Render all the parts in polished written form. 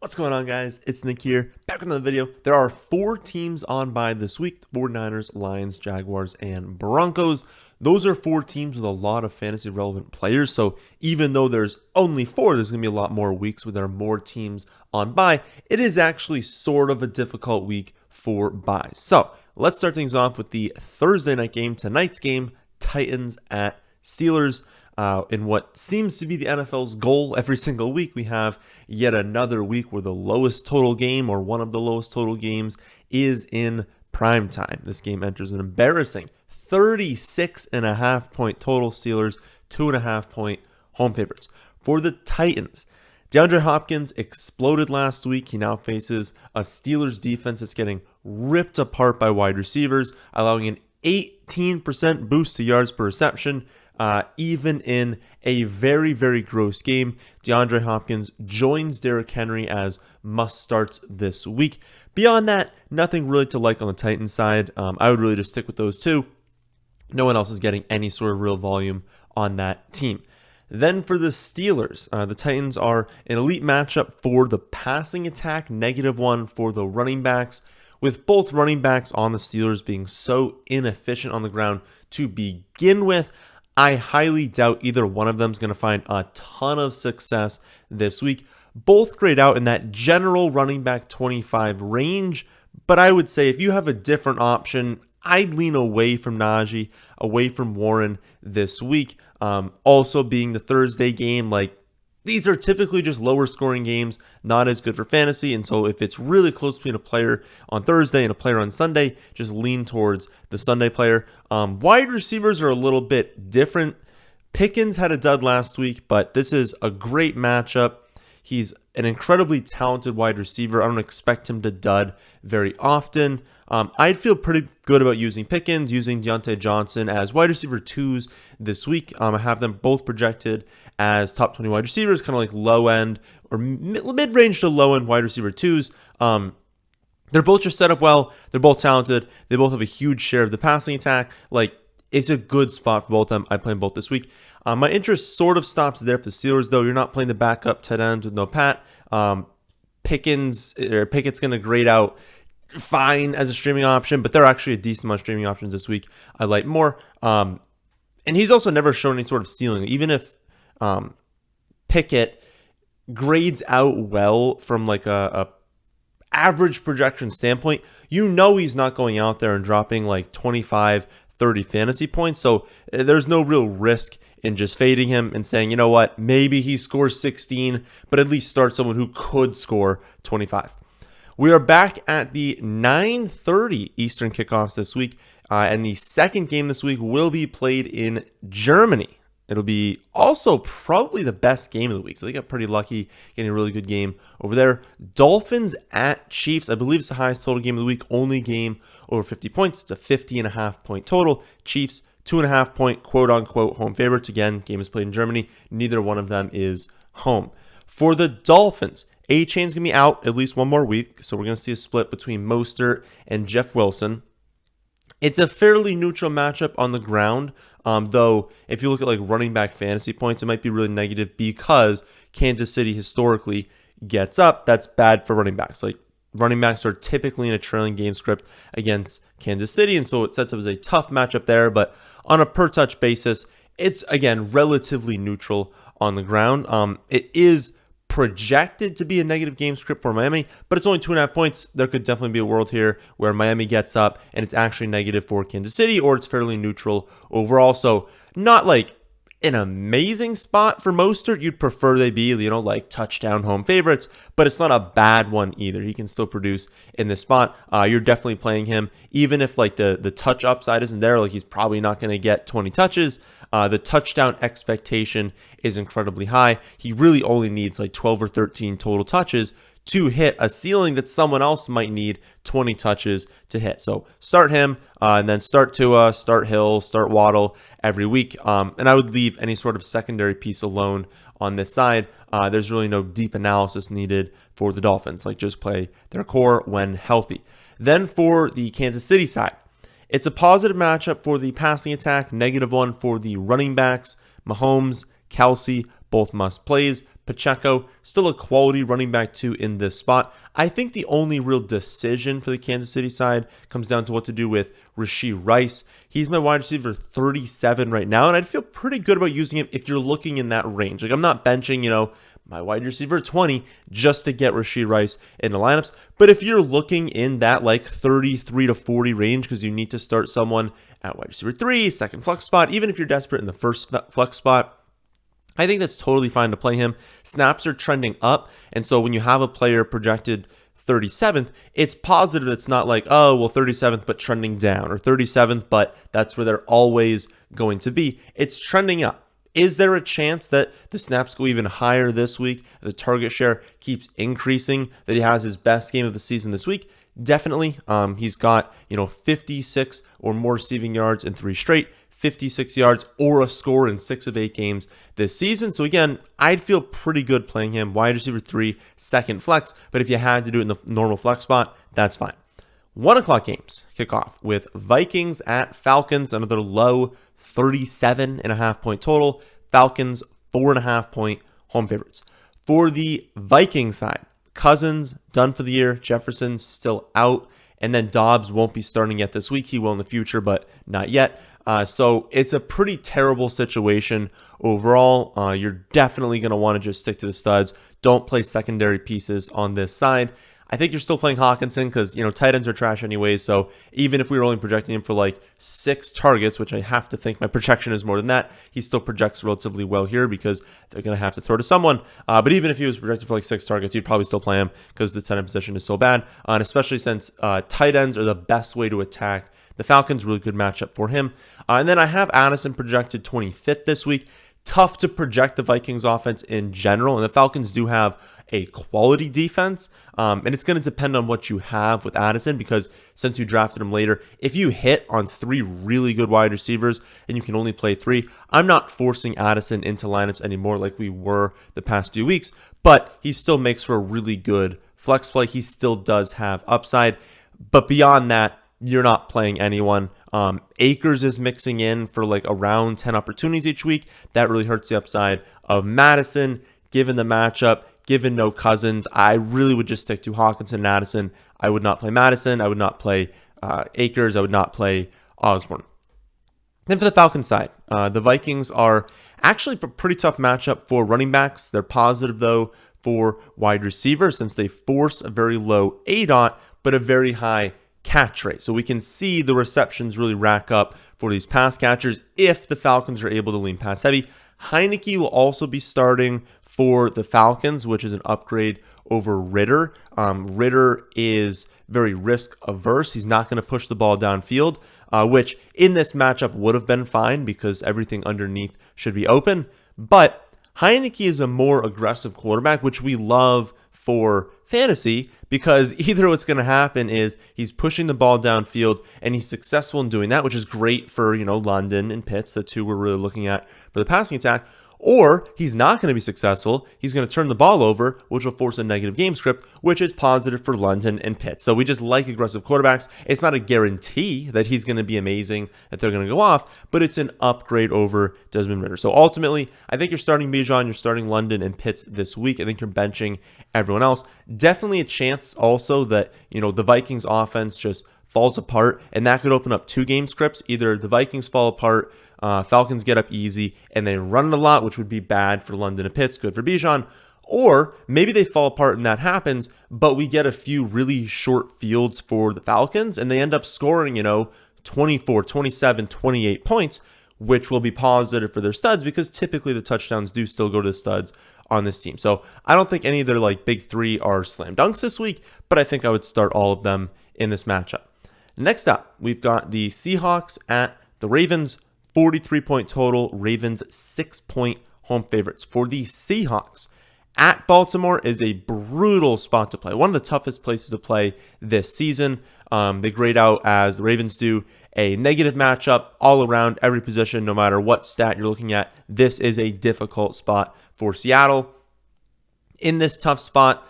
What's going on, guys? It's Nick here, back with another video. There are 4 teams on bye this week: the 49ers, Lions, Jaguars, and Broncos. Those are 4 teams with a lot of fantasy relevant players, so even though there's only 4, there's going to be a lot more weeks where there are more teams on bye. It is actually sort of a difficult week for buys. So let's start things off with the Thursday night game, tonight's game, Titans at Steelers. In what seems to be the NFL's goal every single week, we have yet another week where the lowest total game, or one of the lowest total games, is in prime time. This game enters an embarrassing 36.5 point total. Steelers 2.5 point home favorites. For the Titans, DeAndre Hopkins exploded last week. He now faces a Steelers defense that's getting ripped apart by wide receivers, allowing an 18% boost to yards per reception. Even in a very, very gross game, DeAndre Hopkins joins Derrick Henry as must-starts this week. Beyond that, nothing really to like on the Titans side. I would really just stick with those two. No one else is getting any sort of real volume on that team. Then for the Steelers, the Titans are an elite matchup for the passing attack, -1 for the running backs, with both running backs on the Steelers being so inefficient on the ground to begin with. I highly doubt either one of them is going to find a ton of success this week. Both grade out in that general running back 25 range, but I would say if you have a different option, I'd lean away from Najee, away from Warren this week. Also being the Thursday game, these are typically just lower scoring games, not as good for fantasy. And so if it's really close between a player on Thursday and a player on Sunday, just lean towards the Sunday player. Wide receivers are a little bit different. Pickens had a dud last week, but this is a great matchup. He's an incredibly talented wide receiver. I don't expect him to dud very often. I'd feel pretty good about using Pickens, using Deontay Johnson as wide receiver 2s this week. I have them both projected as top 20 wide receivers, kind of like low end or mid-range to low end wide receiver 2s. They're both just set up well. They're both talented. They both have a huge share of the passing attack. It's a good spot for both of them. I play them both this week. My interest sort of stops there for the Steelers, though. You're not playing the backup tight ends with no Pat. Pickett's going to grade out fine as a streaming option, but they're actually a decent amount of streaming options this week I like more. And he's also never shown any sort of ceiling. Even if Pickett grades out well from a average projection standpoint, he's not going out there and dropping 25, 30 fantasy points. So there's no real risk in just fading him and saying, you know what, maybe he scores 16, but at least start someone who could score 25. We are back at the 9:30 Eastern kickoffs this week, and the second game this week will be played in Germany. It'll be also probably the best game of the week, so they got pretty lucky getting a really good game over there. Dolphins at Chiefs. I believe it's the highest total game of the week, only game over 50 points. It's a 50.5 point total. Chiefs, 2.5 point quote-unquote home favorites. Again, game is played in Germany. Neither one of them is home. For the Dolphins, A-Chain's going to be out at least one more week, so we're going to see a split between Mostert and Jeff Wilson. It's a fairly neutral matchup on the ground, though if you look at running back fantasy points, it might be really negative because Kansas City historically gets up. That's bad for running backs. Running backs are typically in a trailing game script against Kansas City, and so it sets up as a tough matchup there, but on a per-touch basis, it's, again, relatively neutral on the ground. It is projected to be a negative game script for Miami, but it's only 2.5 points. There could definitely be a world here where Miami gets up and it's actually negative for Kansas City, or it's fairly neutral overall. So not an amazing spot for Mostert. You'd prefer they be, touchdown home favorites, but it's not a bad one either. He can still produce in this spot. You're definitely playing him, even if the touch upside isn't there. He's probably not going to get 20 touches. The touchdown expectation is incredibly high. He really only needs 12 or 13 total touches to hit a ceiling that someone else might need 20 touches to hit. So start him, and then start Tua, start Hill, start Waddle every week. And I would leave any sort of secondary piece alone on this side. There's really no deep analysis needed for the Dolphins. Just play their core when healthy. Then for the Kansas City side, it's a positive matchup for the passing attack, -1 for the running backs. Mahomes, Kelsey, both must plays. Pacheco, still a quality running back too in this spot. I think the only real decision for the Kansas City side comes down to what to do with Rashee Rice. He's my wide receiver 37 right now, and I'd feel pretty good about using him if you're looking in that range. Like, I'm not benching, my wide receiver 20 just to get Rashee Rice in the lineups. But if you're looking in that like 33 to 40 range because you need to start someone at wide receiver 3, second flex spot, even if you're desperate in the first flex spot, I think that's totally fine to play him. Snaps are trending up, and so when you have a player projected 37th, it's positive. It's not like, oh, well, 37th, but trending down, or 37th, but that's where they're always going to be. It's trending up. Is there a chance that the snaps go even higher this week? The target share keeps increasing, that he has his best game of the season this week? Definitely. He's got, 56 or more receiving yards in 3 straight, 56 yards or a score in 6 of 8 games this season. So again, I'd feel pretty good playing him wide receiver 3, second flex. But if you had to do it in the normal flex spot, that's fine. 1 o'clock games kick off with Vikings at Falcons, another low 37.5 point total. Falcons 4.5 point home favorites. For the Viking side, Cousins done for the year. Jefferson's still out. And then Dobbs won't be starting yet this week. He will in the future, but not yet. So it's a pretty terrible situation overall. You're definitely going to want to just stick to the studs. Don't play secondary pieces on this side. I think you're still playing Hawkinson because, tight ends are trash anyway. So even if we were only projecting him for like 6 targets, which I have to think my projection is more than that, he still projects relatively well here because they're going to have to throw to someone. But even if he was projected for like 6 targets, you'd probably still play him because the tight end position is so bad. And especially since tight ends are the best way to attack the Falcons. Really good matchup for him. And then I have Addison projected 25th this week. Tough to project the Vikings offense in general. And the Falcons do have a quality defense. And it's going to depend on what you have with Addison, because since you drafted him later, if you hit on 3 really good wide receivers and you can only play 3, I'm not forcing Addison into lineups anymore like we were the past few weeks, but he still makes for a really good flex play. He still does have upside, but beyond that, you're not playing anyone. Akers is mixing in for like around 10 opportunities each week. That really hurts the upside of Madison. Given the matchup, given no Cousins, I really would just stick to Hawkinson and Addison. I would not play Madison. I would not play Akers. I would not play Osborne. Then for the Falcons side, the Vikings are actually a pretty tough matchup for running backs. They're positive, though, for wide receivers since they force a very low ADOT, but a very high catch rate. So we can see the receptions really rack up for these pass catchers if the Falcons are able to lean pass heavy. Heineke will also be starting for the Falcons, which is an upgrade over Ritter. Ritter is very risk averse. He's not going to push the ball downfield, which in this matchup would have been fine because everything underneath should be open. But Heineke is a more aggressive quarterback, which we love for fantasy, because either what's going to happen is he's pushing the ball downfield and he's successful in doing that, which is great for, London and Pitts, the two we're really looking at for the passing attack, or he's not going to be successful. He's going to turn the ball over, which will force a negative game script, which is positive for London and Pitts. So we just like aggressive quarterbacks. It's not a guarantee that he's going to be amazing, that they're going to go off, but it's an upgrade over Desmond Ritter. So ultimately, I think you're starting Bijan, you're starting London and Pitts this week. I think you're benching everyone else. Definitely a chance also that, the Vikings offense just falls apart, and that could open up 2 game scripts. Either the Vikings fall apart, Falcons get up easy, and they run it a lot, which would be bad for London and Pitts, good for Bijan. Or maybe they fall apart and that happens, but we get a few really short fields for the Falcons, and they end up scoring, 24, 27, 28 points, which will be positive for their studs because typically the touchdowns do still go to the studs on this team. So I don't think any of their big 3 are slam dunks this week, but I think I would start all of them in this matchup. Next up, we've got the Seahawks at the Ravens. 43 point total. Ravens 6 point home favorites. For the Seahawks, at Baltimore is a brutal spot to play. One of the toughest places to play this season. They grade out, as the Ravens do, a negative matchup all around every position, no matter what stat you're looking at. This is a difficult spot for Seattle. In this tough spot,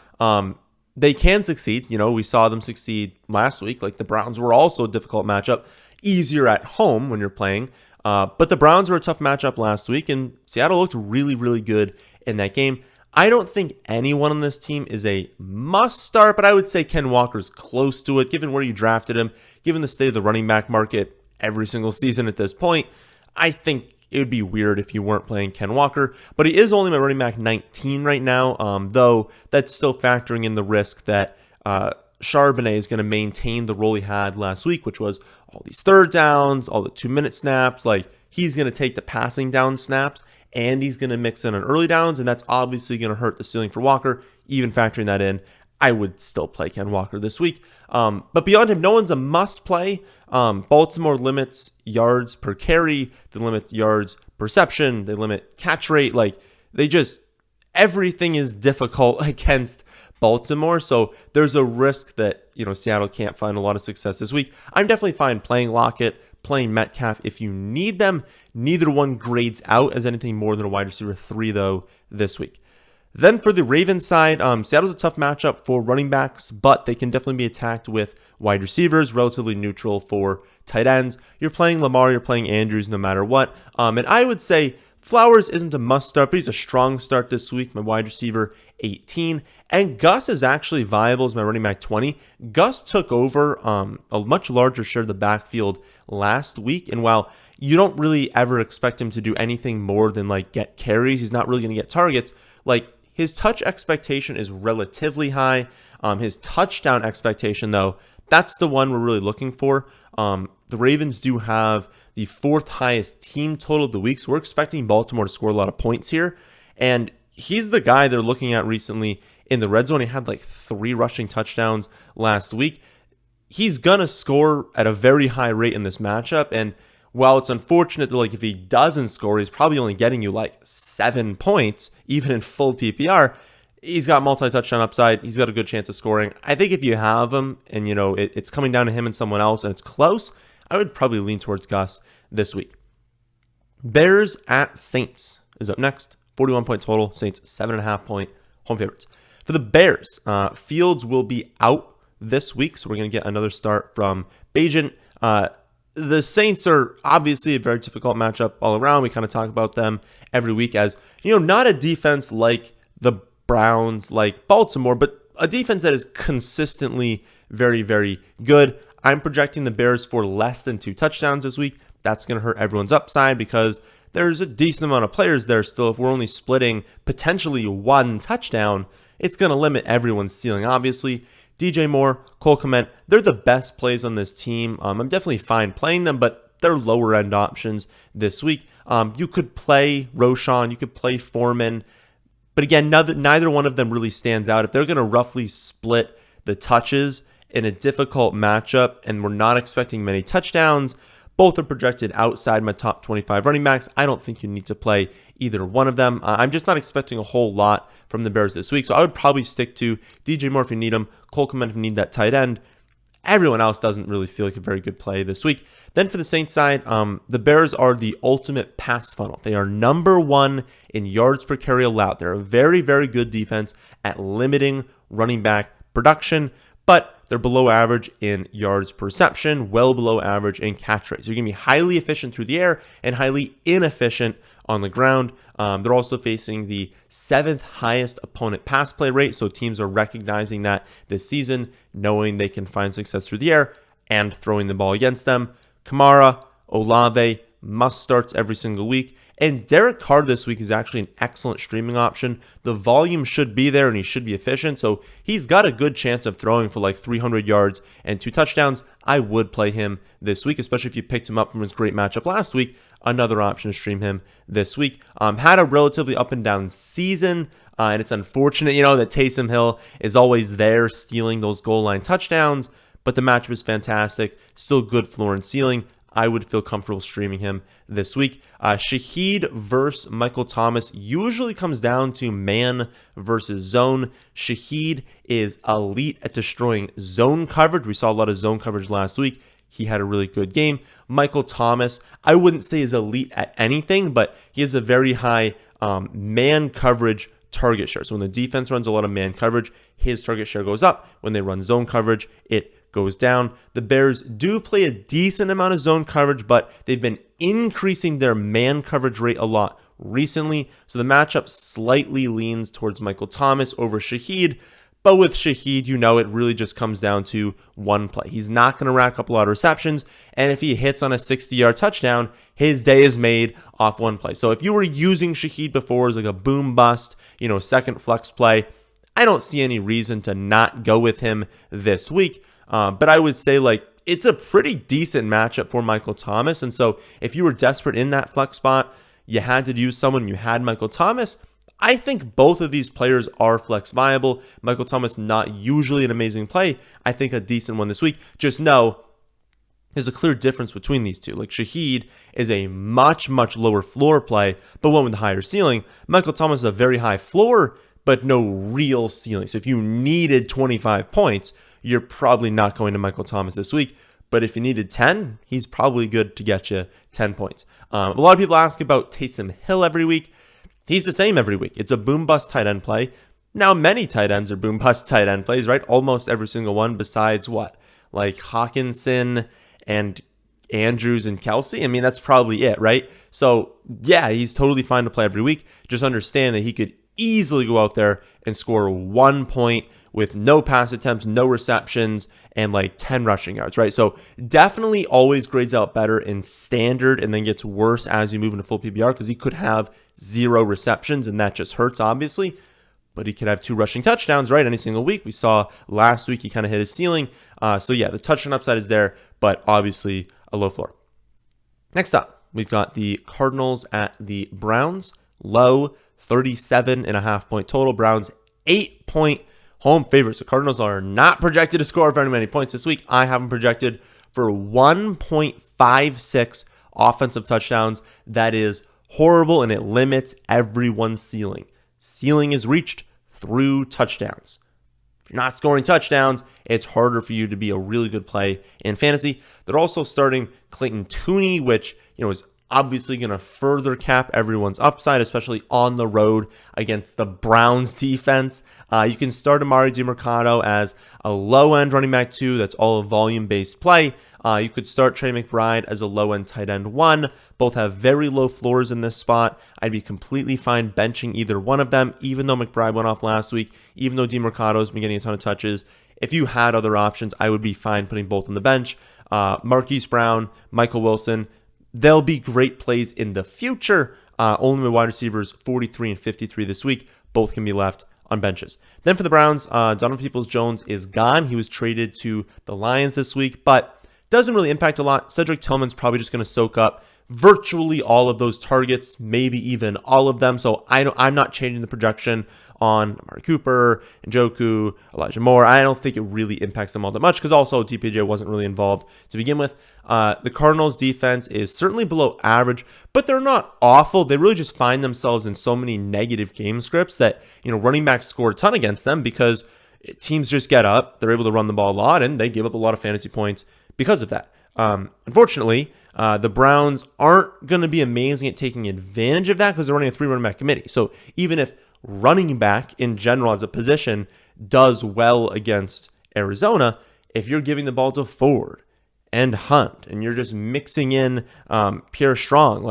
they can succeed. We saw them succeed last week. The Browns were also a difficult matchup. Easier at home when you're playing. But the Browns were a tough matchup last week, and Seattle looked really, really good in that game. I don't think anyone on this team is a must start, but I would say Ken Walker's close to it, given where you drafted him, given the state of the running back market every single season at this point. I think it would be weird if you weren't playing Ken Walker, but he is only my running back 19 right now, though that's still factoring in the risk that Charbonnet is going to maintain the role he had last week, which was all these third downs, all the 2-minute snaps. Like, he's going to take the passing down snaps and he's going to mix in on early downs, and that's obviously going to hurt the ceiling for Walker. Even factoring that in, I would still play Ken Walker this week. But beyond him, no one's a must play. Baltimore limits yards per carry. They limit yards per reception. They limit catch rate. Like, everything is difficult against Baltimore. So there's a risk that, Seattle can't find a lot of success this week. I'm definitely fine playing Lockett, playing Metcalf if you need them. Neither one grades out as anything more than a wide receiver 3, though, this week. Then for the Ravens side, Seattle's a tough matchup for running backs, but they can definitely be attacked with wide receivers, relatively neutral for tight ends. You're playing Lamar, you're playing Andrews no matter what. And I would say Flowers isn't a must start, but he's a strong start this week, my wide receiver 18. And Gus is actually viable as my running back 20. Gus took over a much larger share of the backfield last week, and while you don't really ever expect him to do anything more than get carries, he's not really going to get targets. His touch expectation is relatively high. His touchdown expectation, though, that's the one we're really looking for. The Ravens do have the 4th highest team total of the week, so we're expecting Baltimore to score a lot of points here. And he's the guy they're looking at recently in the red zone. He had 3 rushing touchdowns last week. He's going to score at a very high rate in this matchup. And while it's unfortunate that if he doesn't score, he's probably only getting you 7 points, even in full PPR. He's got multi-touchdown upside. He's got a good chance of scoring. I think if you have him and, it's coming down to him and someone else and it's close, I would probably lean towards Gus this week. Bears at Saints is up next. 41 point total. Saints 7.5 point home favorites. For the Bears, Fields will be out this week, so we're going to get another start from Bagent. The Saints are obviously a very difficult matchup all around. We kind of talk about them every week as, not a defense like the Browns, like Baltimore, but a defense that is consistently very, very good. I'm projecting the Bears for less than 2 touchdowns this week. That's going to hurt everyone's upside because there's a decent amount of players there still. If we're only splitting potentially 1 touchdown, it's going to limit everyone's ceiling, obviously. DJ Moore, Cole Kmet, they're the best plays on this team. I'm definitely fine playing them, but they're lower end options this week. You could play Roschon, you could play Foreman, but again, neither one of them really stands out. If they're going to roughly split the touches in a difficult matchup and we're not expecting many touchdowns, both are projected outside my top 25 running backs. I don't think you need to play either one of them. I'm just not expecting a whole lot from the Bears this week, so I would probably stick to DJ Moore if you need him, Cole Kmet if you need that tight end. Everyone else doesn't really feel like a very good play this week. Then for the Saints side, the Bears are the ultimate pass funnel. They are number 1 in yards per carry allowed. They're a very, very good defense at limiting running back production, but they're below average in yards per reception, well below average in catch rate. So you're going to be highly efficient through the air and highly inefficient on the ground. They're also facing the 7th highest opponent pass play rate. So teams are recognizing that this season, knowing they can find success through the air and throwing the ball against them. Kamara, Olave, must starts every single week. And Derek Carr this week is actually an excellent streaming option. The volume should be there and he should be efficient. So he's got a good chance of throwing for 300 yards and 2 touchdowns. I would play him this week, especially if you picked him up from his great matchup last week. Another option to stream him this week. Had a relatively up and down season. And it's unfortunate, that Taysom Hill is always there stealing those goal line touchdowns. But the matchup is fantastic. Still good floor and ceiling. I would feel comfortable streaming him this week. Shaheed versus Michael Thomas usually comes down to man versus zone. Shaheed is elite at destroying zone coverage. We saw a lot of zone coverage last week. He had a really good game. Michael Thomas, I wouldn't say is elite at anything, but he has a very high man coverage target share. So when the defense runs a lot of man coverage, his target share goes up. When they run zone coverage, it goes down. The Bears do play a decent amount of zone coverage, but they've been increasing their man coverage rate a lot recently. So the matchup slightly leans towards Michael Thomas over Shaheed. But with Shaheed, it really just comes down to one play. He's not going to rack up a lot of receptions. And if he hits on a 60-yard touchdown, his day is made off one play. So if you were using Shaheed before as like a boom bust, second flex play, I don't see any reason to not go with him this week. But I would say it's a pretty decent matchup for Michael Thomas. And so if you were desperate in that flex spot, you had to use someone, you had Michael Thomas. I think both of these players are flex viable. Michael Thomas, not usually an amazing play. I think a decent one this week. Just know there's a clear difference between these two. Like Shaheed is a much, much lower floor play, but one with a higher ceiling. Michael Thomas is a very high floor, but no real ceiling. So if you needed 25 points, you're probably not going to Michael Thomas this week. But if you needed 10, he's probably good to get you 10 points. A lot of people ask about Taysom Hill every week. He's the same every week. It's a boom-bust tight end play. Now, many tight ends are boom-bust tight end plays, right? Almost every single one besides what? Like Hawkinson and Andrews and Kelsey. I mean, that's probably it, right? So, yeah, he's totally fine to play every week. Just understand that he could easily go out there and score 1 point with no pass attempts, no receptions, and 10 rushing yards, right? So definitely always grades out better in standard and then gets worse as you move into full PPR because he could have 0 receptions and that just hurts, obviously. But he could have 2 rushing touchdowns, right? Any single week. We saw last week he kind of hit his ceiling. So yeah, the touchdown upside is there, but obviously a low floor. Next up, we've got the Cardinals at the Browns. Low 37.5 point total. Browns 8-point home favorites. The Cardinals are not projected to score very many points this week. I have them projected for 1.56 offensive touchdowns. That is horrible, and it limits everyone's ceiling. Ceiling is reached through touchdowns. If you're not scoring touchdowns, it's harder for you to be a really good play in fantasy. They're also starting Clayton Tooney, which is obviously going to further cap everyone's upside, especially on the road against the Browns defense. You can start Amari DiMercado as a low-end running back 2. That's all a volume-based play. You could start Trey McBride as a low-end tight end 1. Both have very low floors in this spot. I'd be completely fine benching either one of them, even though McBride went off last week, even though DiMercado's been getting a ton of touches. If you had other options, I would be fine putting both on the bench. Marquise Brown, Michael Wilson, they'll be great plays in the future. Only my wide receivers 43 and 53 this week. Both can be left on benches. Then for the Browns, Donovan Peoples-Jones is gone. He was traded to the Lions this week, but doesn't really impact a lot. Cedric Tillman's probably just going to soak up virtually all of those targets, maybe even all of them. So I'm not changing the projection on Amari Cooper, Njoku, Elijah Moore. I don't think it really impacts them all that much because also DPJ wasn't really involved to begin with. The Cardinals defense is certainly below average, but they're not awful. They really just find themselves in so many negative game scripts that, running backs score a ton against them because teams just get up. They're able to run the ball a lot and they give up a lot of fantasy points because of that. Unfortunately, the Browns aren't going to be amazing at taking advantage of that because they're running a 3 running back committee. So even if running back in general as a position does well against Arizona, if you're giving the ball to Ford and Hunt and you're just mixing in Pierre Strong,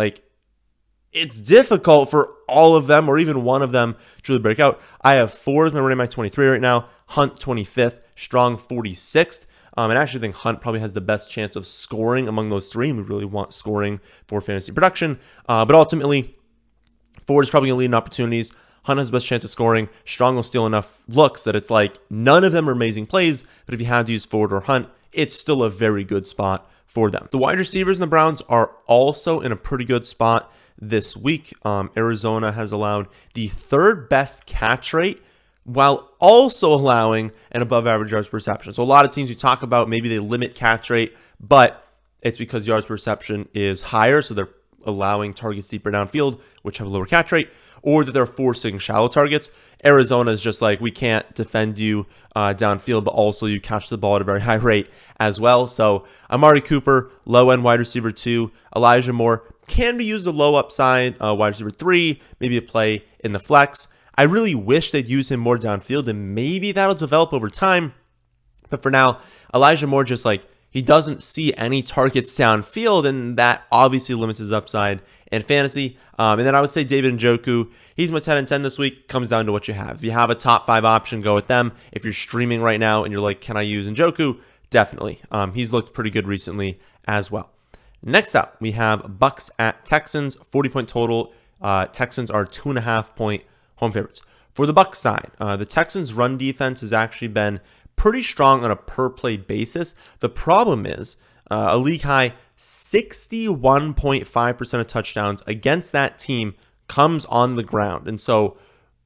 it's difficult for all of them or even one of them to really break out. I have Ford, my running back 23 right now, Hunt 25th, Strong 46th. And I actually think Hunt probably has the best chance of scoring among those 3. We really want scoring for fantasy production. But ultimately, Ford is probably going to lead in opportunities. Hunt has the best chance of scoring. Strong will steal enough looks that it's none of them are amazing plays. But if you had to use Ford or Hunt, it's still a very good spot for them. The wide receivers in the Browns are also in a pretty good spot this week. Arizona has allowed the 3rd best catch rate while also allowing an above average yards per reception. So a lot of teams you talk about, maybe they limit catch rate, but it's because yards per reception is higher. So they're allowing targets deeper downfield, which have a lower catch rate, or that they're forcing shallow targets. Arizona is just we can't defend you downfield, but also you catch the ball at a very high rate as well. So Amari Cooper, low end wide receiver 2, Elijah Moore can be used a low upside wide receiver 3, maybe a play in the flex. I really wish they'd use him more downfield, and maybe that'll develop over time. But for now, Elijah Moore just he doesn't see any targets downfield, and that obviously limits his upside in fantasy. And then I would say David Njoku, he's my 10 and 10 this week. Comes down to what you have. If you have a top 5 option, go with them. If you're streaming right now and you're like, can I use Njoku? Definitely. He's looked pretty good recently as well. Next up, we have Bucs at Texans, 40-point total. Texans are 2.5-point home favorites. For the Bucs side, the Texans' run defense has actually been pretty strong on a per-play basis. The problem is a league-high 61.5% of touchdowns against that team comes on the ground. And so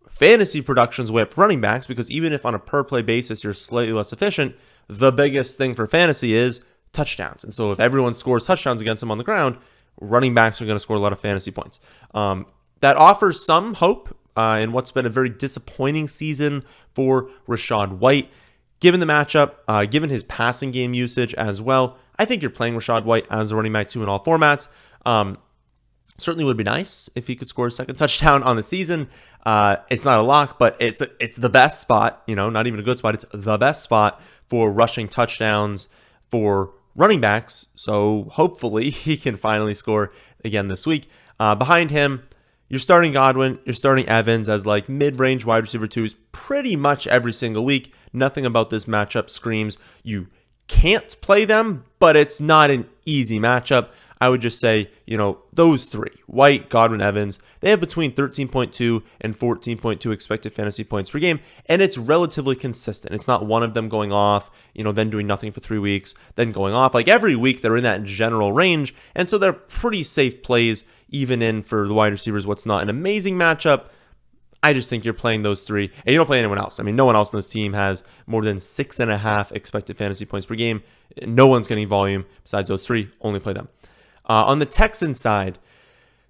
fantasy production's way up for running backs, because even if on a per-play basis you're slightly less efficient, the biggest thing for fantasy is touchdowns. And so if everyone scores touchdowns against them on the ground, running backs are going to score a lot of fantasy points. That offers some hope in what's been a very disappointing season for Rachaad White. Given the matchup, given his passing game usage as well, I think you're playing Rachaad White as a running back 2 in all formats. Certainly would be nice if he could score a second touchdown on the season. It's not a lock, but it's the best spot, not even a good spot. It's the best spot for rushing touchdowns for running backs. So hopefully he can finally score again this week. Behind him, you're starting Godwin, you're starting Evans as like mid-range wide receiver 2s pretty much every single week. Nothing about this matchup screams you can't play them, but it's not an easy matchup. I would just say, those 3, White, Godwin, Evans, they have between 13.2 and 14.2 expected fantasy points per game, and it's relatively consistent. It's not one of them going off, then doing nothing for 3 weeks, then going off. Like every week, they're in that general range, and so they're pretty safe plays, even in for the wide receivers, what's not an amazing matchup. I just think you're playing those 3, and you don't play anyone else. I mean, no one else on this team has more than 6.5 expected fantasy points per game. No one's getting volume besides those 3. Only play them. On the Texans side,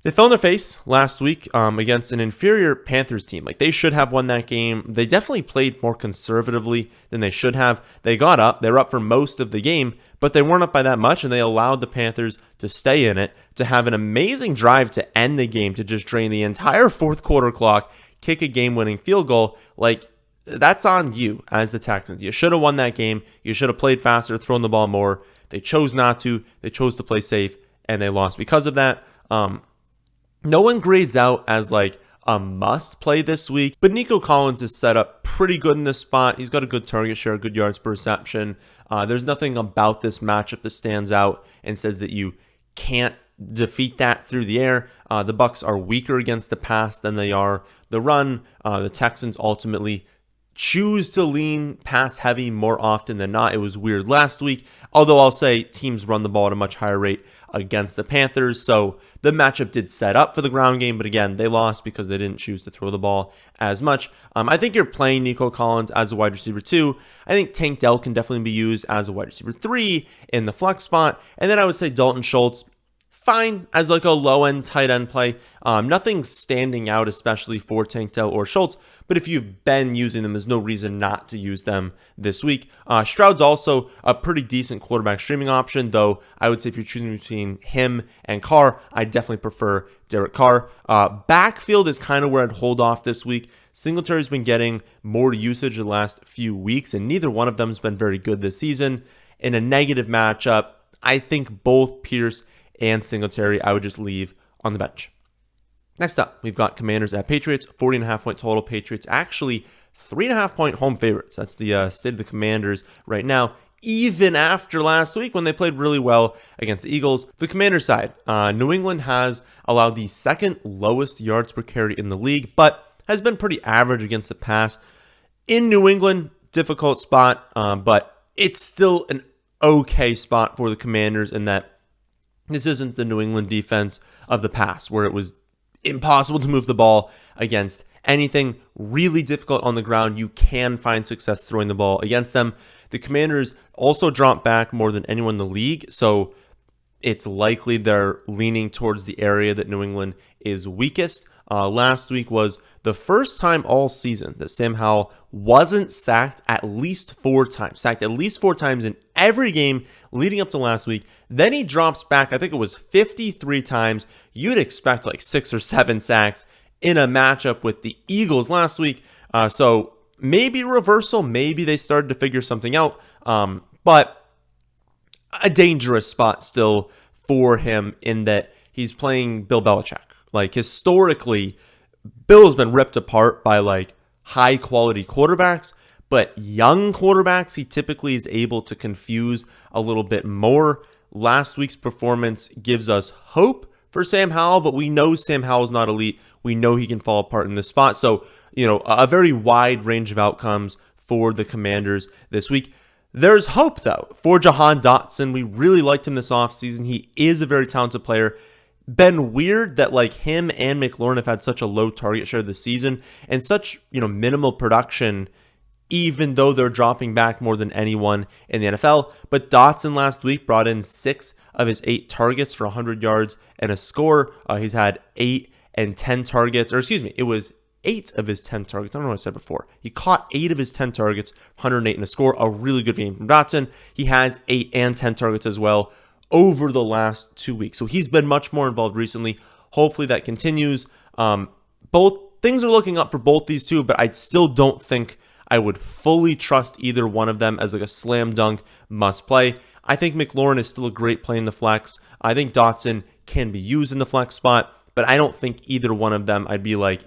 they fell on their face last week against an inferior Panthers team. Like, they should have won that game. They definitely played more conservatively than they should have. They got up. They were up for most of the game, but they weren't up by that much, and they allowed the Panthers to stay in it, to have an amazing drive to end the game, to just drain the entire fourth quarter clock, kick a game-winning field goal. Like, that's on you as the Texans. You should have won that game. You should have played faster, thrown the ball more. They chose not to. They chose to play safe, and they lost because of that. No one grades out as like a must play this week, but Nico Collins is set up pretty good in this spot. He's got a good target share, good yards per reception. There's nothing about this matchup that stands out and says that you can't defeat that through the air. The Bucs are weaker against the pass than they are the run. The Texans ultimately choose to lean pass heavy more often than not. It was weird last week, although I'll say teams run the ball at a much higher rate against the Panthers. So the matchup did set up for the ground game, but again, they lost because they didn't choose to throw the ball as much. I think you're playing Nico Collins as a wide receiver 2. I think Tank Dell can definitely be used as a wide receiver 3 in the flex spot. And then I would say Dalton Schultz, fine as like a low-end tight end play. Nothing standing out, especially for Tank Dell or Schultz, but if you've been using them, there's no reason not to use them this week. Stroud's also a pretty decent quarterback streaming option, though I would say if you're choosing between him and Carr, I definitely prefer Derek Carr. Backfield is kind of where I'd hold off this week. Singletary's been getting more usage the last few weeks, and neither one of them has been very good this season. In a negative matchup, I think both Pierce and Singletary I would just leave on the bench. Next up, we've got Commanders at Patriots, 40.5-point total. Patriots actually 3.5-point home favorites. That's the state of the Commanders right now, even after last week when they played really well against the Eagles. The Commanders side, New England has allowed the second lowest yards per carry in the league, but has been pretty average against the pass. In New England, difficult spot, but it's still an okay spot for the Commanders in that this isn't the New England defense of the past, where it was impossible to move the ball against anything really difficult on the ground. You can find success throwing the ball against them. The Commanders also drop back more than anyone in the league, so it's likely they're leaning towards the area that New England is weakest. Last week was the first time all season that Sam Howell wasn't sacked at least 4 times. Sacked at least 4 times in every game leading up to last week. Then he drops back, I think it was 53 times. You'd expect like 6 or 7 sacks in a matchup with the Eagles last week. So maybe reversal, maybe they started to figure something out. But a dangerous spot still for him in that he's playing Bill Belichick. Like, historically, Bill's been ripped apart by like high quality quarterbacks, but young quarterbacks he typically is able to confuse a little bit more. Last week's performance gives us hope for Sam Howell, but we know Sam Howell's not elite. We know he can fall apart in this spot. So, a very wide range of outcomes for the Commanders this week. There's hope, though, for Jahan Dotson. We really liked him this offseason. He is a very talented player. Been weird that like him and McLaurin have had such a low target share this season and such, minimal production, even though they're dropping back more than anyone in the NFL. But Dotson last week brought in 6 of his 8 targets for 100 yards and a score. He's had 8 and 10 targets, or excuse me, it was 8 of his 10 targets. I don't know what I said before. He caught 8 of his 10 targets, 108 and a score. A really good game from Dotson. He has 8 and 10 targets as well over the last 2 weeks. So he's been much more involved recently. Hopefully that continues. Both things are looking up for both these two, but I still don't think I would fully trust either one of them as like a slam dunk must play. I think McLaurin is still a great play in the flex. I think Dotson can be used in the flex spot, but I don't think either one of them I'd be like,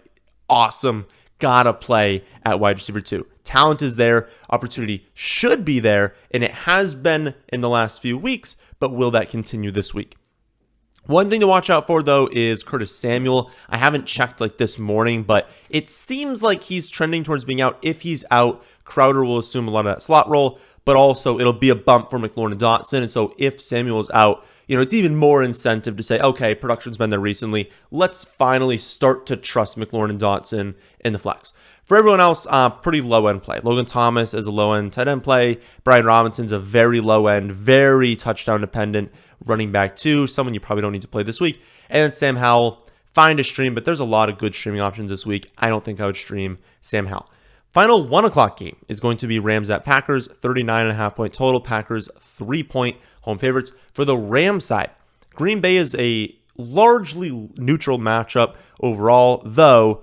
awesome, gotta play at wide receiver 2. Talent is there, opportunity should be there, and it has been in the last few weeks, but will that continue this week? One thing to watch out for, though, is Curtis Samuel. I haven't checked like this morning, but it seems like he's trending towards being out. If he's out, Crowder will assume a lot of that slot role, but also it'll be a bump for McLaurin and Dotson. And so if Samuel's out, it's even more incentive to say, okay, production's been there recently. Let's finally start to trust McLaurin and Dotson in the flex. For everyone else, pretty low-end play. Logan Thomas is a low-end tight end play. Brian Robinson's a very low-end, very touchdown-dependent running back too. Someone you probably don't need to play this week. And then Sam Howell, fine to stream, but there's a lot of good streaming options this week. I don't think I would stream Sam Howell. Final 1 o'clock game is going to be Rams at Packers, 39.5 point total. Packers 3-point home favorites. For the Rams side, Green Bay is a largely neutral matchup overall, though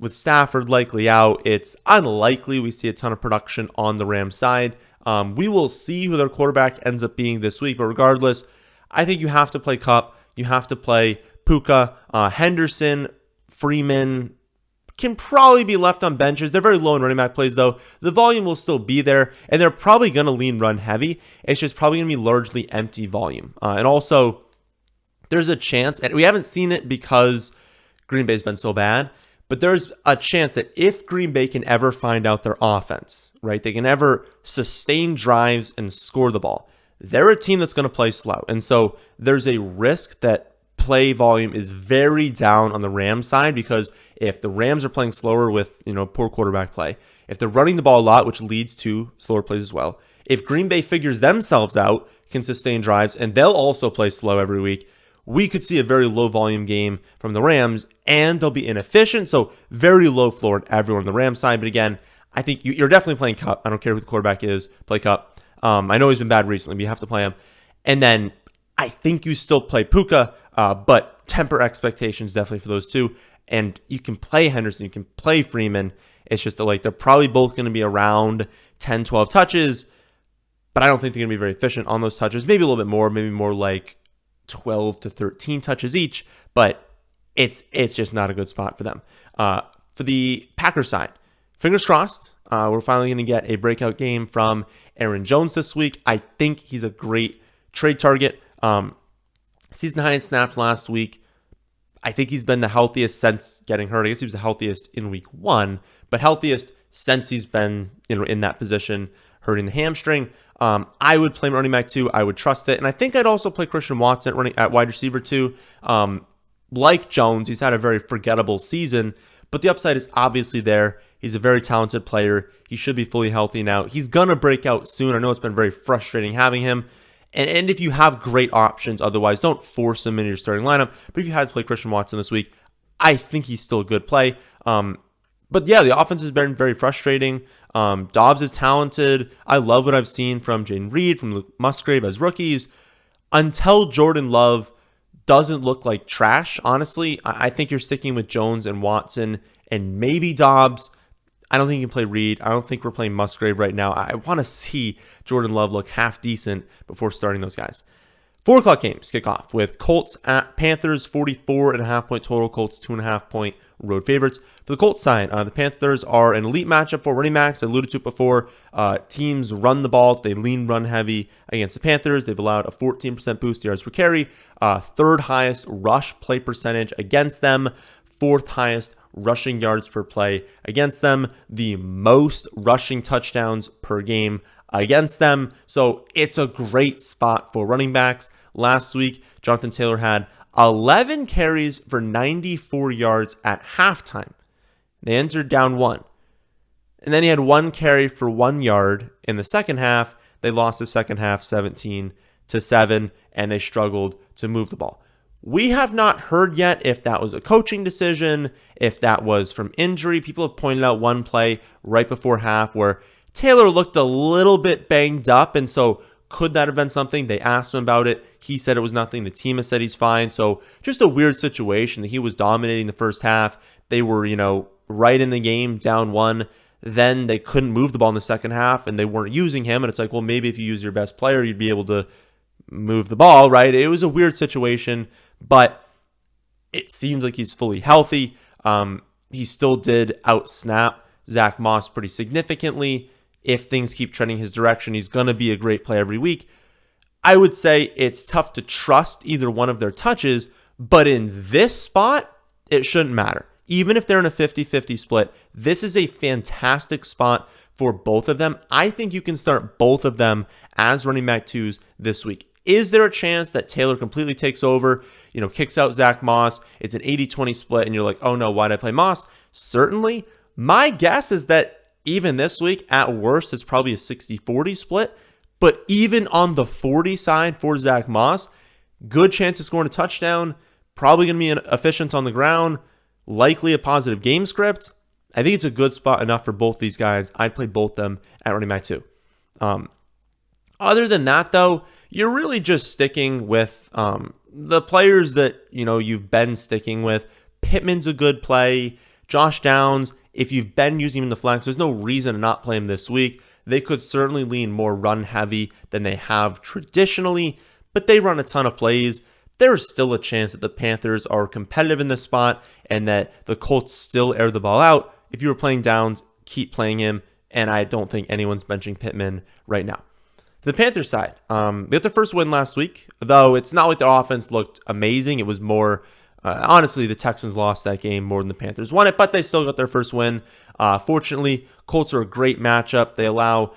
with Stafford likely out, it's unlikely we see a ton of production on the Rams side. We will see who their quarterback ends up being this week, but regardless, I think you have to play Kupp, you have to play Puka, Henderson, Freeman can probably be left on benches. They're very low in running back plays, though. The volume will still be there, and they're probably going to lean run heavy. It's just probably going to be largely empty volume. And also, there's a chance, and we haven't seen it because Green Bay's been so bad, but there's a chance that if Green Bay can ever find out their offense, right, they can ever sustain drives and score the ball, they're a team that's going to play slow. And so there's a risk that play volume is very down on the Rams side, because if the Rams are playing slower with, poor quarterback play, if they're running the ball a lot, which leads to slower plays as well, if Green Bay figures themselves out, can sustain drives, and they'll also play slow every week, we could see a very low volume game from the Rams, and they'll be inefficient. So very low floor on everyone on the Rams side. But again, I think you're definitely playing Kupp. I don't care who the quarterback is, play Kupp. I know he's been bad recently, but you have to play him. And then I think you still play Puka, but temper expectations definitely for those two. And you can play Henderson, you can play Freeman. It's just that they're probably both going to be around 10, 12 touches, but I don't think they're going to be very efficient on those touches. Maybe a little bit more, maybe more like 12 to 13 touches each, but it's just not a good spot for them. For the Packers side, fingers crossed, we're finally going to get a breakout game from Aaron Jones this week. I think he's a great trade target. Season high in snaps last week. I think he's been the healthiest since getting hurt. I guess he was the healthiest in week 1, but healthiest since he's been in that position, hurting the hamstring. I would play running back 2. I would trust it. And I think I'd also play Christian Watson running at wide receiver 2. Like Jones, he's had a very forgettable season, but the upside is obviously there. He's a very talented player. He should be fully healthy now. He's going to break out soon. I know it's been very frustrating having him. And if you have great options, otherwise, don't force him into your starting lineup. But if you had to play Christian Watson this week, I think he's still a good play. But yeah, the offense has been very frustrating. Dobbs is talented. I love what I've seen from Jaden Reed, from Luke Musgrave as rookies. Until Jordan Love doesn't look like trash, honestly, I think you're sticking with Jones and Watson and maybe Dobbs. I don't think you can play Reed. I don't think we're playing Musgrave right now. I want to see Jordan Love look half decent before starting those guys. 4 o'clock games kick off with Colts at Panthers, 44.5-point total. Colts 2.5-point road favorites. For the Colts side, the Panthers are an elite matchup for running backs. I alluded to it before. Teams run the ball. They lean run heavy against the Panthers. They've allowed a 14% boost yards per carry, third highest rush play percentage against them, fourth highest rushing yards per play against them, the most rushing touchdowns per game against them. So it's a great spot for running backs. Last week, Jonathan Taylor had 11 carries for 94 yards at halftime. They entered down 1. And then he had 1 carry for 1 yard in the second half. They lost the second half 17-7, and they struggled to move the ball. We have not heard yet if that was a coaching decision, if that was from injury. People have pointed out one play right before half where Taylor looked a little bit banged up, and so could that have been something? They asked him about it. He said it was nothing. The team has said he's fine. So just a weird situation that he was dominating the first half. They were, right in the game, down 1. Then they couldn't move the ball in the second half, and they weren't using him. And it's like, well, maybe if you use your best player, you'd be able to move the ball, right? It was a weird situation, but it seems like he's fully healthy. He still did out-snap Zach Moss pretty significantly. If things keep trending his direction, he's going to be a great play every week. I would say it's tough to trust either one of their touches, but in this spot, it shouldn't matter. Even if they're in a 50-50 split, this is a fantastic spot for both of them. I think you can start both of them as running back 2s this week. Is there a chance that Taylor completely takes over, kicks out Zach Moss? It's an 80-20 split, and you're like, oh no, why did I play Moss? Certainly. My guess is that even this week, at worst, it's probably a 60-40 split. But even on the 40 side for Zach Moss, good chance of scoring a touchdown, probably going to be efficient on the ground, likely a positive game script. I think it's a good spot enough for both these guys. I'd play both them at running back 2. Other than that, though, you're really just sticking with the players that you've been sticking with. Pittman's a good play. Josh Downs, if you've been using him in the flex, there's no reason to not play him this week. They could certainly lean more run heavy than they have traditionally, but they run a ton of plays. There's still a chance that the Panthers are competitive in this spot and that the Colts still air the ball out. If you were playing Downs, keep playing him, and I don't think anyone's benching Pittman right now. The Panthers side, they got their first win last week, though it's not like their offense looked amazing. It was more, honestly, the Texans lost that game more than the Panthers won it, but they still got their first win. Fortunately, Colts are a great matchup. They allow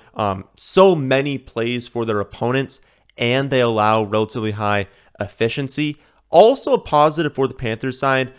so many plays for their opponents, and they allow relatively high efficiency. Also a positive for the Panthers side,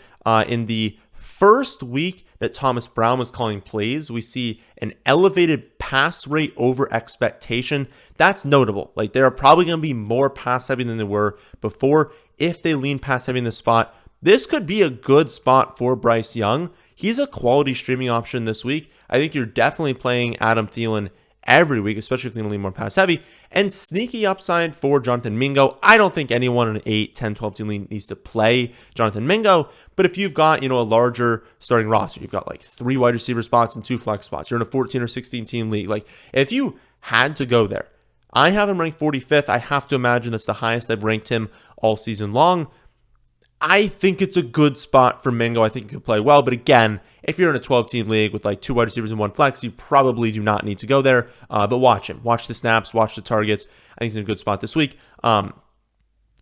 in the first week that Thomas Brown was calling plays, we see an elevated pass rate over expectation. That's notable. Like, they're probably going to be more pass heavy than they were before if they lean pass heavy in the spot. This could be a good spot for Bryce Young. He's a quality streaming option this week. I think you're definitely playing Adam Thielen every week, especially if they're going to lean more pass heavy. And sneaky upside for Jonathan Mingo. I don't think anyone in an 8, 10, 12 team league needs to play Jonathan Mingo. But if you've got, a larger starting roster, you've got like 3 wide receiver spots and 2 flex spots. You're in a 14 or 16 team league. Like, if you had to go there, I have him ranked 45th. I have to imagine that's the highest I've ranked him all season long. I think it's a good spot for Mingo. I think he could play well. But again, if you're in a 12-team league with like 2 wide receivers and 1 flex, you probably do not need to go there. But watch him. Watch the snaps. Watch the targets. I think he's in a good spot this week.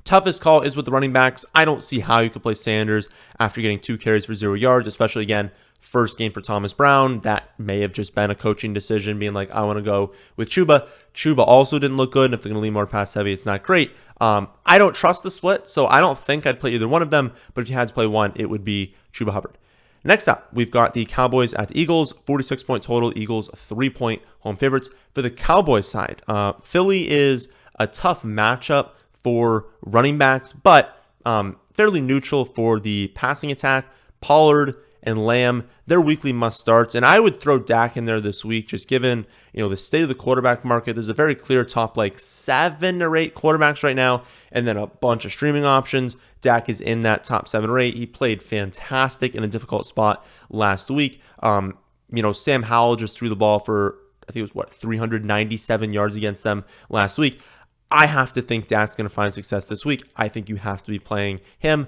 Toughest call is with the running backs. I don't see how you could play Sanders after getting 2 carries for 0 yards, especially, again, first game for Thomas Brown. That may have just been a coaching decision, being like, I want to go with Chuba. Chuba also didn't look good, and if they're going to lean more pass heavy, it's not great. I don't trust the split, so I don't think I'd play either one of them, but if you had to play one, it would be Chuba Hubbard. Next up, we've got the Cowboys at the Eagles, 46-point total. Eagles 3-point home favorites. For the Cowboys side, Philly is a tough matchup for running backs, but fairly neutral for the passing attack. Pollard and Lamb, they're weekly must-starts, and I would throw Dak in there this week, just given the state of the quarterback market. There's a very clear top 7 or 8 quarterbacks right now, and then a bunch of streaming options. Dak is in that top 7 or 8. He played fantastic in a difficult spot last week. Sam Howell just threw the ball for, I think it was 397 yards against them last week. I have to think Dak's going to find success this week. I think you have to be playing him.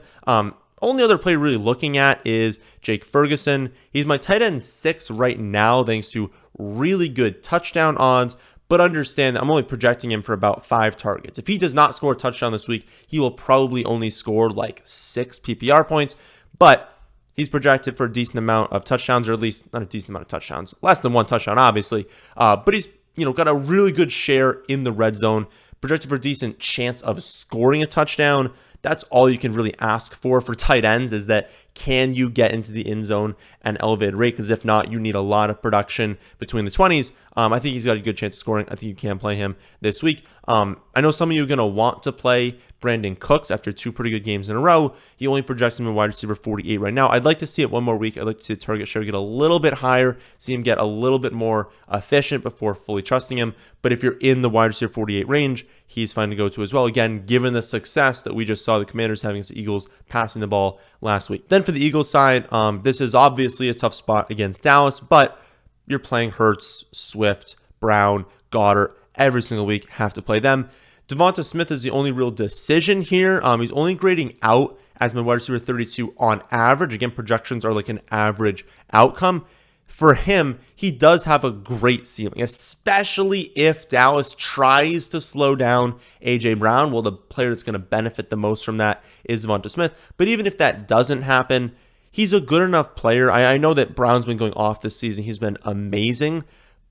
Only other player really looking at is Jake Ferguson. He's my tight end 6 right now, thanks to really good touchdown odds. But understand that I'm only projecting him for about 5 targets. If he does not score a touchdown this week, he will probably only score like 6 PPR points. But he's projected for a decent amount of touchdowns, or at least not a decent amount of touchdowns. Less than 1 touchdown, obviously. But he's got a really good share in the red zone. Projected for a decent chance of scoring a touchdown. That's all you can really ask for tight ends, is that can you get into the end zone at an elevated rate? Because if not, you need a lot of production between the 20s. I think he's got a good chance of scoring. I think you can play him this week. I know some of you are going to want to play Brandon Cooks after 2 pretty good games in a row. He only projects him in wide receiver 48 right now. I'd like to see it one more week. I'd like to see the target share get a little bit higher, see him get a little bit more efficient before fully trusting him. But if you're in the wide receiver 48 range, he's fine to go to as well. Again, given the success that we just saw the Commanders having against the Eagles passing the ball last week. Then for the Eagles side, this is obviously a tough spot against Dallas, but you're playing Hurts, Swift, Brown, Goddard every single week. Have to play them. Devonta Smith is the only real decision here. He's only grading out as my wide receiver 32 on average. Again, projections are like an average outcome. For him, he does have a great ceiling, especially if Dallas tries to slow down A.J. Brown. Well, the player that's going to benefit the most from that is Devonta Smith. But even if that doesn't happen, he's a good enough player. I know that Brown's been going off this season. He's been amazing.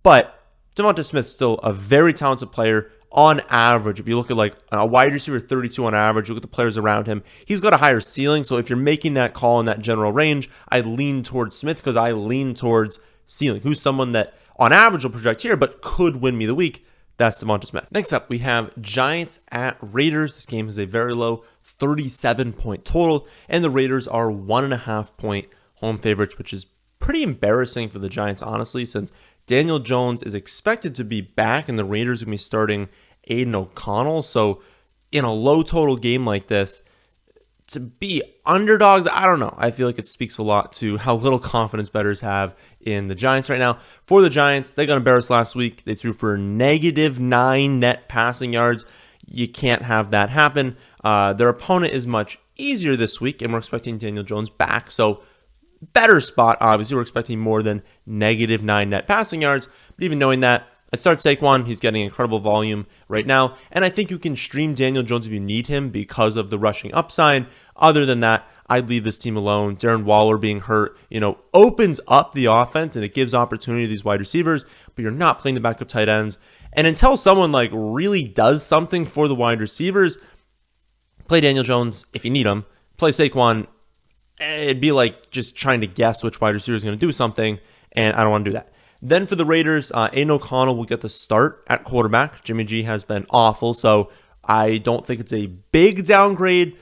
But Devonta Smith's still a very talented player. On average, if you look at like a wide receiver 32 on average, look at the players around him, he's got a higher ceiling. So if you're making that call in that general range, I lean towards Smith because I lean towards ceiling. Who's someone that on average will project here, but could win me the week? That's Devonta Smith. Next up, we have Giants at Raiders. This game is a very low 37-point total, and the Raiders are 1.5-point home favorites, which is pretty embarrassing for the Giants, honestly, since Daniel Jones is expected to be back, and the Raiders are going to be starting Aiden O'Connell. So in a low total game like this, to be underdogs, I don't know. I feel like it speaks a lot to how little confidence bettors have in the Giants right now. For the Giants, they got embarrassed last week. They threw for -9 net passing yards. You can't have that happen. Their opponent is much easier this week, and we're expecting Daniel Jones back. So better spot, obviously. We're expecting more than -9 net passing yards. But even knowing that, I'd start Saquon. He's getting incredible volume right now. And I think you can stream Daniel Jones if you need him because of the rushing upside. Other than that, I'd leave this team alone. Darren Waller being hurt, opens up the offense and it gives opportunity to these wide receivers, but you're not playing the backup tight ends. And until someone really does something for the wide receivers, play Daniel Jones if you need him. Play Saquon. It'd be like just trying to guess which wide receiver is going to do something, and I don't want to do that. Then for the Raiders, Aiden O'Connell will get the start at quarterback. Jimmy G has been awful, so I don't think it's a big downgrade.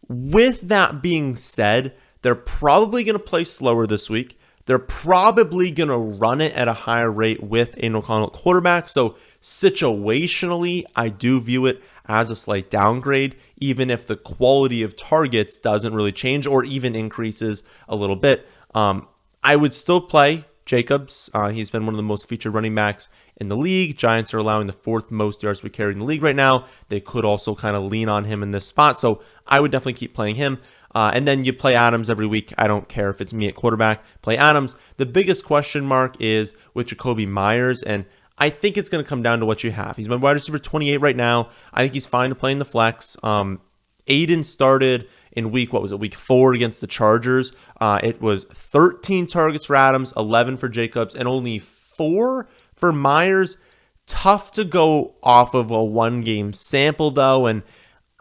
With that being said, they're probably going to play slower this week. They're probably going to run it at a higher rate with Aiden O'Connell at quarterback. So situationally, I do view it as a slight downgrade, even if the quality of targets doesn't really change or even increases a little bit. I would still play Jacobs. He's been one of the most featured running backs in the league. Giants are allowing the 4th most yards per carry in the league right now. They could also kind of lean on him in this spot. So I would definitely keep playing him. And then you play Adams every week. I don't care if it's me at quarterback. Play Adams. The biggest question mark is with Jacoby Myers, and I think it's going to come down to what you have. He's my wide receiver 28 right now. I think he's fine to play in the flex. Aiden started in week 4 against the Chargers. It was 13 targets for Adams, 11 for Jacobs, and only 4 for Myers. Tough to go off of a 1-game sample, though, and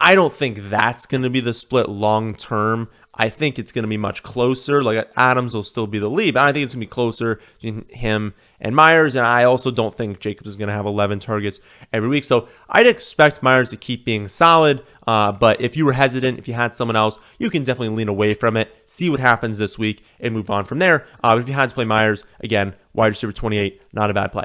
I don't think that's going to be the split long term. I think it's going to be much closer. Like Adams will still be the lead, but I think it's going to be closer between him and Myers. And I also don't think Jacobs is going to have 11 targets every week. So I'd expect Myers to keep being solid. But if you were hesitant, if you had someone else, you can definitely lean away from it, see what happens this week, and move on from there. But if you had to play Myers, again, wide receiver 28, not a bad play.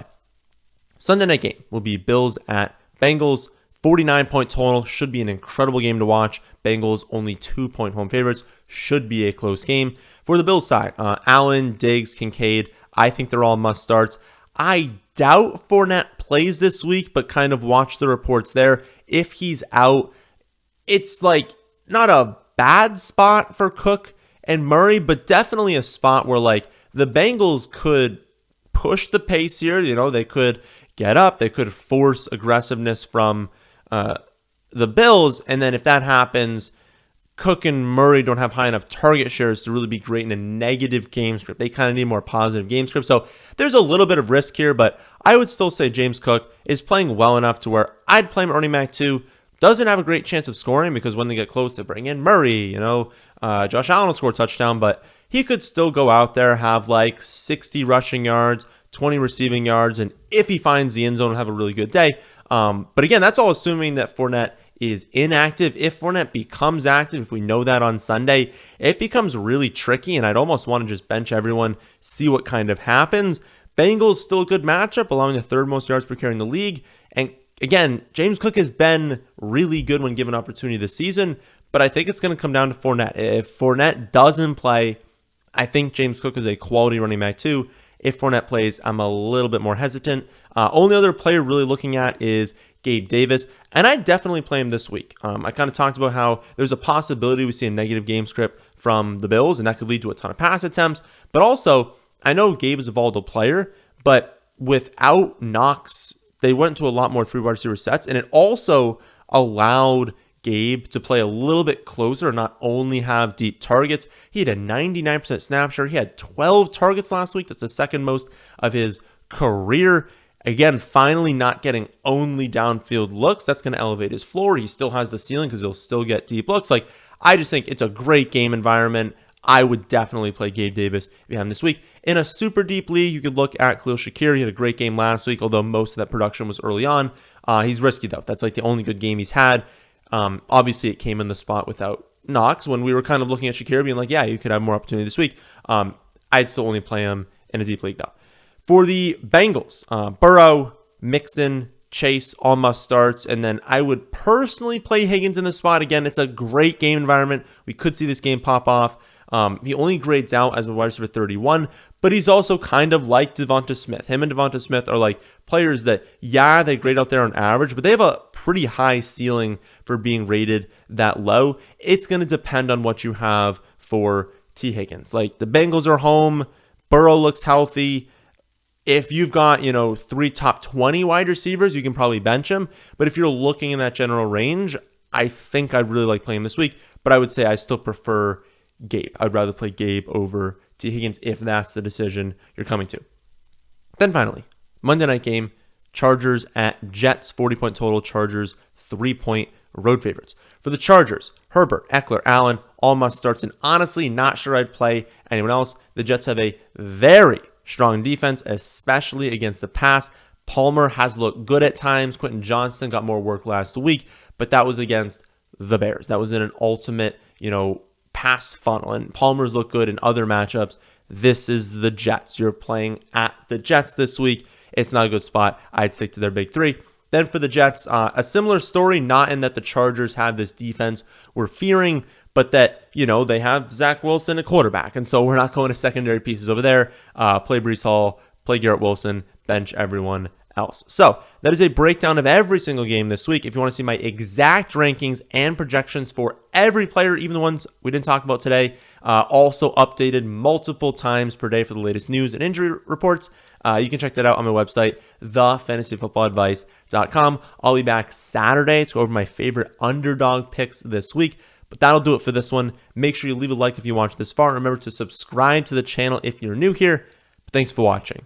Sunday night game will be Bills at Bengals. 49-point total. Should be an incredible game to watch. Bengals only 2-point home favorites. should be a close game. For the Bills side, Allen, Diggs, Kincaid, I think they're all must starts. I doubt Fournette plays this week, but kind of watch the reports there. If he's out, it's like not a bad spot for Cook and Murray, but definitely a spot where like the Bengals could push the pace here. You know, they could get up, they could force aggressiveness from the Bills, and then if that happens, Cook and Murray don't have high enough target shares to really be great in a negative game script. They kind of need more positive game script. So there's a little bit of risk here, but I would still say James Cook is playing well enough to where I'd play him at running back 2. Doesn't have a great chance of scoring because when they get close, they bring in Murray. You know, Josh Allen will score a touchdown, but he could still go out there, have like 60 rushing yards, 20 receiving yards, and if he finds the end zone, have a really good day. But again, that's all assuming that Fournette is inactive. If Fournette becomes active, if we know that on Sunday, it becomes really tricky, and I'd almost want to just bench everyone, see what kind of happens. Bengals still a good matchup, allowing the 3rd most yards per carry in the league. And again, James Cook has been really good when given opportunity this season, but I think it's going to come down to Fournette. If Fournette doesn't play, I think James Cook is a quality running back too. If Fournette plays, I'm a little bit more hesitant. Only other player really looking at is Gabe Davis, and I definitely play him this week. I kind of talked about how there's a possibility we see a negative game script from the Bills, and that could lead to a ton of pass attempts. But also, I know Gabe is a volatile player, but without Knox, they went to a lot more 3 wide receiver sets, and it also allowed Gabe to play a little bit closer, not only have deep targets. He had a 99% snap share. He had 12 targets last week. That's the 2nd most of his career. Again, finally not getting only downfield looks. That's going to elevate his floor. He still has the ceiling because he'll still get deep looks. Like, I just think it's a great game environment. I would definitely play Gabe Davis if you have him this week. In a super deep league, you could look at Khalil Shakir. He had a great game last week, although most of that production was early on. He's risky, though. That's like the only good game he's had. Obviously, it came in the spot without Knox. When we were kind of looking at Shakir, being like, yeah, you could have more opportunity this week. I'd still only play him in a deep league, though. For the Bengals, Burrow, Mixon, Chase, all must starts. And then I would personally play Higgins in the spot. Again, it's a great game environment. We could see this game pop off. He only grades out as a wide receiver 31, but he's also kind of like Devonta Smith. Him and Devonta Smith are like players that, yeah, they grade out there on average, but they have a pretty high ceiling for being rated that low. It's going to depend on what you have for T. Higgins. Like, the Bengals are home. Burrow looks healthy. If you've got, 3 top 20 wide receivers, you can probably bench him. But if you're looking in that general range, I think I'd really like playing him this week. But I would say I still prefer Gabe. I'd rather play Gabe over T. Higgins if that's the decision you're coming to. Then finally, Monday night game, Chargers at Jets, 40-point total. Chargers, 3-point road favorites. For the Chargers, Herbert, Eckler, Allen, all must starts. And honestly, not sure I'd play anyone else. The Jets have a very strong defense, especially against the pass. Palmer has looked good at times. Quentin Johnston got more work last week, but that was against the Bears. That was in an ultimate, pass funnel. And Palmer's looked good in other matchups. This is the Jets. You're playing at the Jets this week. It's not a good spot. I'd stick to their big 3. Then for the Jets, a similar story, not in that the Chargers have this defense we're fearing, but that, they have Zach Wilson at quarterback. And so we're not going to secondary pieces over there. Play Breece Hall, play Garrett Wilson, bench everyone else. So that is a breakdown of every single game this week. If you want to see my exact rankings and projections for every player, even the ones we didn't talk about today, also updated multiple times per day for the latest news and injury reports, you can check that out on my website, thefantasyfootballadvice.com. I'll be back Saturday to go over my favorite underdog picks this week. But that'll do it for this one. Make sure you leave a like if you watched this far. Remember to subscribe to the channel if you're new here. Thanks for watching.